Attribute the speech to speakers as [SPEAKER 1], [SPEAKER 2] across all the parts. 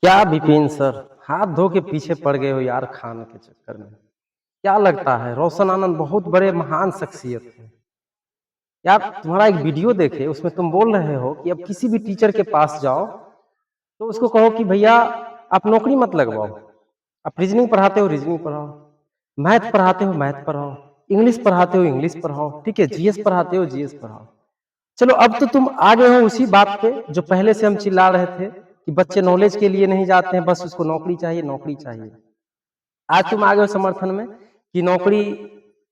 [SPEAKER 1] क्या विपिन सर, हाथ धो के पीछे पड़ गए हो यार खान के चक्कर में। क्या लगता है रोशन आनंद बहुत बड़े महान शख्सियत है यार। तुम्हारा एक वीडियो देखे, उसमें तुम बोल रहे हो कि अब किसी भी टीचर के पास जाओ तो उसको कहो कि भैया आप नौकरी मत लगवाओ, आप रीजनिंग पढ़ाते हो रीजनिंग पढ़ाओ, मैथ पढ़ाते हो मैथ पढ़ाओ, इंग्लिश पढ़ाते हो इंग्लिश पढ़ाओ, ठीक है, जीएस पढ़ाते हो जीएस पढ़ाओ। चलो अब तो तुम आ गए हो उसी बात पे जो पहले से हम चिल्ला रहे थे कि बच्चे नॉलेज के लिए नहीं जाते हैं, बस उसको नौकरी चाहिए नौकरी चाहिए। आज तुम आ गए हो समर्थन में कि नौकरी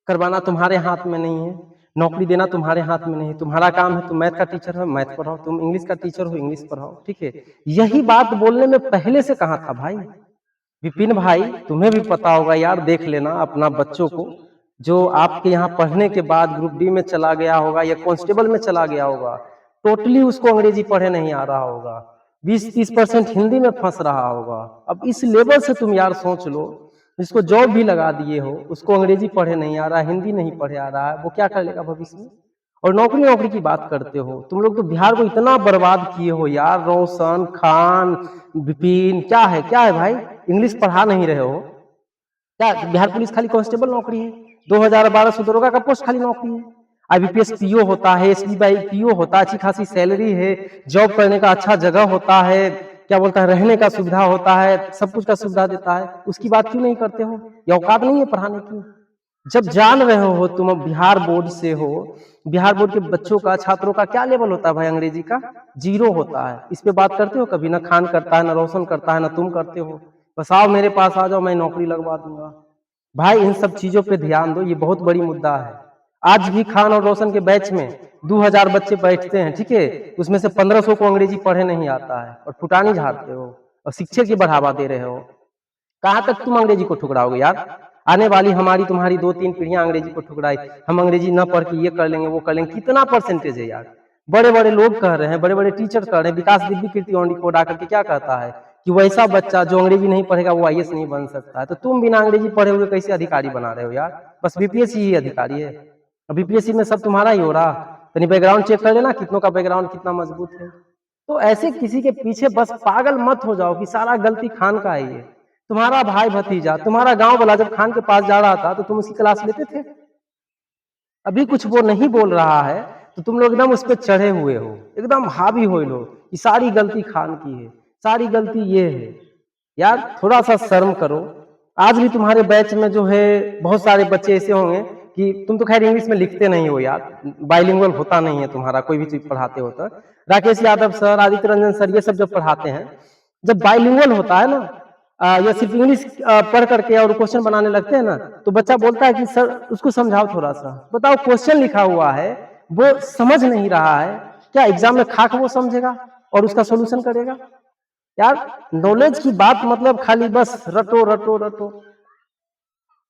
[SPEAKER 1] करवाना तुम्हारे हाथ में नहीं है, नौकरी देना तुम्हारे हाथ में नहीं है, तुम्हारा काम है, तुम मैथ का टीचर हो मैथ पढ़ाओ, तुम इंग्लिश का टीचर हो इंग्लिश पढ़ाओ, ठीक है। यही बात बोलने में पहले से कहा था भाई। विपिन भाई तुम्हें भी पता होगा यार, देख लेना अपना बच्चों को जो आपके यहाँ पढ़ने के बाद ग्रुप डी में चला गया होगा या कांस्टेबल में चला गया होगा, टोटली उसको अंग्रेजी पढ़े नहीं आ रहा होगा, 20-30% हिंदी में फंस रहा होगा। अब इस लेवल से तुम यार सोच लो, जिसको जॉब भी लगा दिए हो उसको अंग्रेजी पढ़े नहीं आ रहा, हिंदी नहीं पढ़े आ रहा है, वो क्या कर लेगा भविष्य में। और नौकरी नौकरी की बात करते हो तुम लोग, तो बिहार को इतना बर्बाद किए हो यार। रोशन खान विपिन क्या है भाई, इंग्लिश पढ़ा नहीं रहे हो क्या? बिहार पुलिस खाली कांस्टेबल नौकरी है, 2012 दरोगा का पोस्ट खाली नौकरी है। आईबीपीएस पीओ होता है, एसबीआई पीओ होता है, अच्छी खासी सैलरी है, जॉब करने का अच्छा जगह होता है, क्या बोलता है, रहने का सुविधा होता है, सब कुछ का सुविधा देता है। उसकी बात क्यों नहीं करते हो? या औकात नहीं है पढ़ाने की? जब जान रहे हो तुम अब बिहार बोर्ड से हो, बिहार बोर्ड के बच्चों का छात्रों का क्या लेवल होता है भाई अंग्रेजी का? 0 होता है। इस पे बात करते हो कभी? ना खान करता है, ना रोशन करता है, ना तुम करते हो। बस आओ मेरे पास आ जाओ, मैं नौकरी लगवा दूंगा। भाई इन सब चीजों पे ध्यान दो, ये बहुत बड़ी मुद्दा है। आज भी खान और रोशन के बैच में 2000 बच्चे बैठते हैं, ठीक है, उसमें से 1500 को अंग्रेजी पढ़े नहीं आता है और फुटानी झाड़ते हो और शिक्षक की बढ़ावा दे रहे हो। कहाँ तक तुम अंग्रेजी को ठुकराओगे यार? आने वाली हमारी तुम्हारी 2-3 पीढ़ियां अंग्रेजी को ठुकराई, हम अंग्रेजी न पढ़ के ये कर लेंगे वो कर लेंगे। कितना परसेंटेज है यार? बड़े बड़े लोग कह रहे हैं, बड़े बड़े टीचर कह रहे हैं, विकास दिव्य कीर्ति ऑन रिकॉर्ड आकर के क्या कहता है कि वैसा बच्चा जो अंग्रेजी नहीं पढ़ेगा वो आईएएस नहीं बन सकता है। तो तुम बिना अंग्रेजी पढ़े हुए कैसे अधिकारी बना रहे हो यार? बस बीपीएससी ही अधिकारी है। बीपीएससी में सब तुम्हारा ही हो रहा। तो बैकग्राउंड चेक कर लेना कितनों का बैकग्राउंड कितना मजबूत है। तो ऐसे किसी के पीछे बस पागल मत हो जाओ कि सारा गलती खान का ही है। तुम्हारा भाई भतीजा, तुम्हारा गांव वाला जब खान के पास जा रहा था तो तुम उसकी क्लास लेते थे? अभी कुछ वो नहीं बोल रहा है तो तुम लोग एकदम उस पर चढ़े हुए हो, एकदम हावी हो लो कि सारी गलती खान की है, सारी गलती ये है। यार थोड़ा सा शर्म करो। आज भी तुम्हारे बैच में जो है बहुत सारे बच्चे ऐसे होंगे कि तुम तो खैर इंग्लिश में लिखते नहीं हो यार, बाइलिंगुअल होता नहीं है तुम्हारा कोई भी चीज पढ़ाते हो तो। राकेश यादव सर, आदित्य रंजन सर, ये सब जब पढ़ाते हैं, जब बाइलिंगुअल होता है ना, या सिर्फ इंग्लिश पढ़ करके और क्वेश्चन बनाने लगते हैं ना, तो बच्चा बोलता है कि सर उसको समझाओ थोड़ा सा। बताओ क्वेश्चन लिखा हुआ है, वो समझ नहीं रहा है, क्या एग्जाम में खाक वो समझेगा और उसका सोल्यूशन करेगा? यार नॉलेज की बात मतलब खाली बस रटो रटो रटो।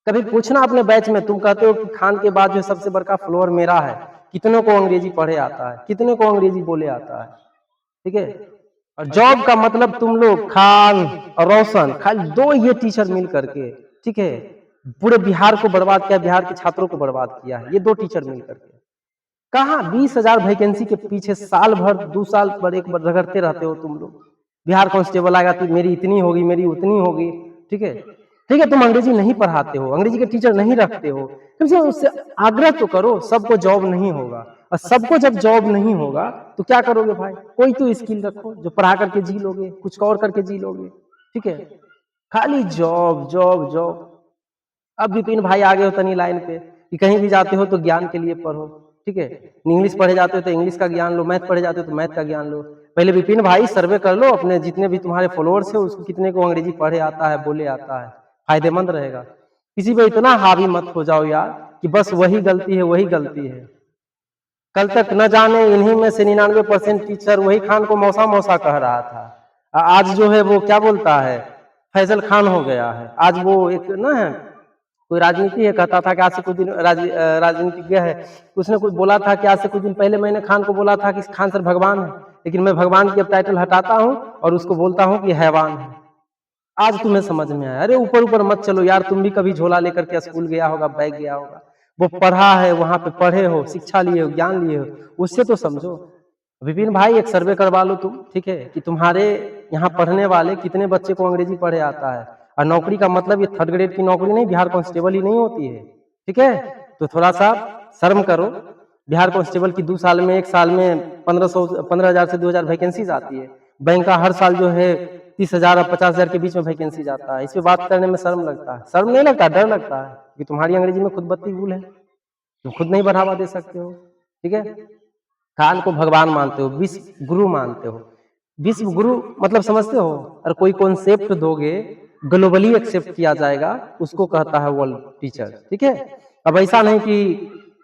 [SPEAKER 1] कभी पूछना अपने बैच में, तुम कहते हो कि खान के बाद जो सबसे बड़का फ्लोर मेरा है, कितनों को अंग्रेजी पढ़े आता है, कितने को अंग्रेजी बोले आता है, ठीक है। और जॉब का मतलब तुम लोग खान और रोशन, खाली 2 ये टीचर मिल करके, ठीक है, पूरे बिहार को बर्बाद किया, बिहार के छात्रों को बर्बाद किया है, ये 2 टीचर मिल करके। कहाँ 20,000 वैकेंसी के पीछे साल भर 2 साल पर एक बार रगड़ते रहते हो तुम लोग। बिहार कांस्टेबल आएगा तो मेरी इतनी होगी, मेरी उतनी होगी, ठीक है। ठीक है, तुम अंग्रेजी नहीं पढ़ाते हो, अंग्रेजी के टीचर नहीं रखते हो, कम से कम उससे आग्रह तो करो। सबको जॉब नहीं होगा, और सबको जब जॉब नहीं होगा तो क्या करोगे भाई? कोई तो स्किल रखो जो पढ़ा करके जी लोगे, कुछ और करके जी लोगे, ठीक है। खाली जॉब जॉब जॉब। अब विपिन भाई आ गए हो तनी लाइन पे कि कहीं भी जाते हो तो ज्ञान के लिए पढ़ो, ठीक है। इंग्लिश पढ़े जाते हो तो इंग्लिश का ज्ञान लो, मैथ पढ़े जाते हो तो मैथ का ज्ञान लो। पहले विपिन भाई सर्वे कर लो अपने जितने भी तुम्हारे फॉलोअर्स है, उसको कितने को अंग्रेजी पढ़े आता है, बोले आता है, फायदेमंद रहेगा। किसी पे इतना हावी मत हो जाओ यार कि बस वही गलती है वही गलती है। कल तक न जाने इन्हीं में से 99% टीचर वही खान को मौसा मौसा कह रहा था, आज जो है वो क्या बोलता है, फैजल खान हो गया है। आज वो एक ना है, कोई राजनीति है, कहता था कि आज से कुछ दिन राजनीतिज्ञ है, उसने कुछ बोला था कि आज से कुछ दिन पहले मैंने खान को बोला था कि खान सर भगवान है, लेकिन मैं भगवान की अब टाइटल हटाता हूं और उसको बोलता हूं कि हैवान है। आज तुम्हें समझ में आया? अरे ऊपर ऊपर मत चलो यार, तुम भी कभी झोला लेकर के स्कूल गया होगा, बैग गया होगा, वो पढ़ा है, वहां पे पढ़े हो, शिक्षा लिए हो, ज्ञान लिए हो, उससे तो समझो। विपिन भाई एक सर्वे करवा लो तुम, ठीक है, कि तुम्हारे यहाँ पढ़ने वाले कितने बच्चे को अंग्रेजी पढ़े आता है। और नौकरी का मतलब ये 3rd ग्रेड की नौकरी नहीं, बिहार कांस्टेबल ही नहीं होती है, ठीक है। तो थोड़ा सा शर्म करो। बिहार कांस्टेबल की 2 साल में 1 साल में 15,000 से 2,000 वैकेंसीज आती है। बैंक का हर साल जो है 30,000 और 50,000 के बीच में वैकेंसी जाता है। इस पे बात करने में शर्म लगता है? शर्म नहीं लगता, डर लगता है कि तुम्हारी अंग्रेजी में खुद बत्ती गुल है, तुम खुद नहीं बढ़ावा दे सकते हो, ठीक है। खान को भगवान मानते हो, विश्व गुरु मानते हो। विश्व गुरु मतलब समझते हो? और कोई कॉन्सेप्ट दोगे ग्लोबली एक्सेप्ट किया जाएगा, उसको कहता है वर्ल्ड टीचर, ठीक है। अब ऐसा नहीं कि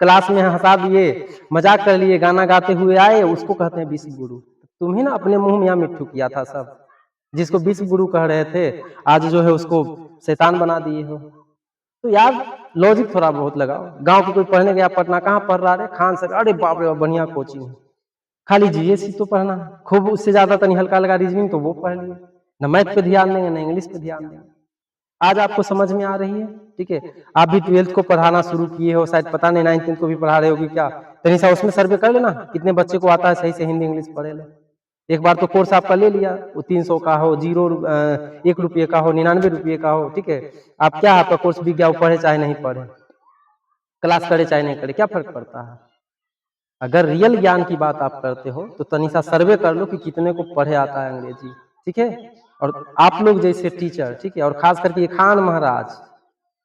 [SPEAKER 1] क्लास में हंसा दिए, मजाक कर लिए, गाना गाते हुए आए, उसको कहते हैं विश्व गुरु। तुम ही ना अपने मुंह में यहाँ मिट्ठू किया था सब, जिसको विश्व गुरु कह रहे थे, आज जो है उसको शैतान बना दिए हो। तो यार लॉजिक थोड़ा बहुत लगाओ। गांव के कोई पढ़ने गया पटना, कहाँ पढ़ रहा है? खान सर, अरे बाप रे बढ़िया कोचिंग है, खाली जीएससी तो पढ़ना है खूब, उससे ज्यादा तो नहीं, हल्का हल्का रीजनिंग तो वो पढ़ लिए, न मैथ पे ध्यान देंगे, न इंग्लिश पे ध्यान देंगे। आज आपको समझ में आ रही है, ठीक है। आप भी 12th को पढ़ाना शुरू किए हो, शायद पता नहीं 9th 10th को भी पढ़ा रहे हो कि क्या। तनिषा उसमें सर्वे कर लेना कितने बच्चे को आता है सही से हिंदी इंग्लिश पढ़े ले। एक बार तो कोर्स आपका ले लिया, वो 300 का हो, 1 रुपये का हो, 99 रुपये का हो, ठीक है। आप क्या, आपका कोर्स बिक गया, वो पढ़े चाहे नहीं पढ़े, क्लास करे चाहे नहीं करे, क्या फर्क पड़ता है। अगर रियल ज्ञान की बात आप करते हो तो तनिषा सर्वे कर लो कि कितने को पढ़े आता है अंग्रेजी, ठीक है। और आप लोग जैसे टीचर, ठीक है, और खास करके ये खान महाराज,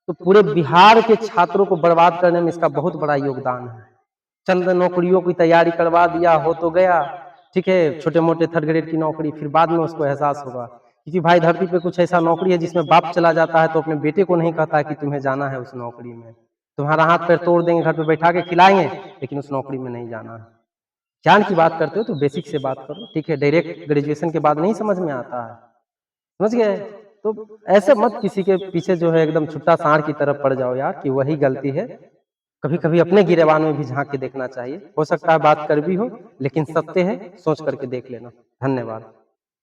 [SPEAKER 1] तो पूरे बिहार के छात्रों को बर्बाद करने में इसका बहुत बड़ा योगदान है। चंद नौकरियों की तैयारी करवा दिया हो तो गया, ठीक है, छोटे मोटे 3rd ग्रेड की नौकरी, फिर बाद में उसको एहसास होगा। क्योंकि भाई धरती पे कुछ ऐसा नौकरी है जिसमें बाप चला जाता है तो अपने बेटे को नहीं कहता है कि तुम्हें जाना है उस नौकरी में। तुम्हारा हाथ पैर तोड़ देंगे, घर पे बैठा के खिलाएंगे, लेकिन उस नौकरी में नहीं जाना है। ज्ञान की बात करते हो तो बेसिक से बात करो, ठीक है। डायरेक्ट ग्रेजुएशन के बाद नहीं समझ में आता है, समझ गए। तो ऐसे मत किसी के पीछे जो है एकदम छुट्टा सांड की तरफ पड़ जाओ यार, कि वही गलती है। कभी कभी अपने गिरेबान में भी झांक के देखना चाहिए। हो सकता है बात कर भी हो, लेकिन सत्य है, सोच करके देख लेना। धन्यवाद।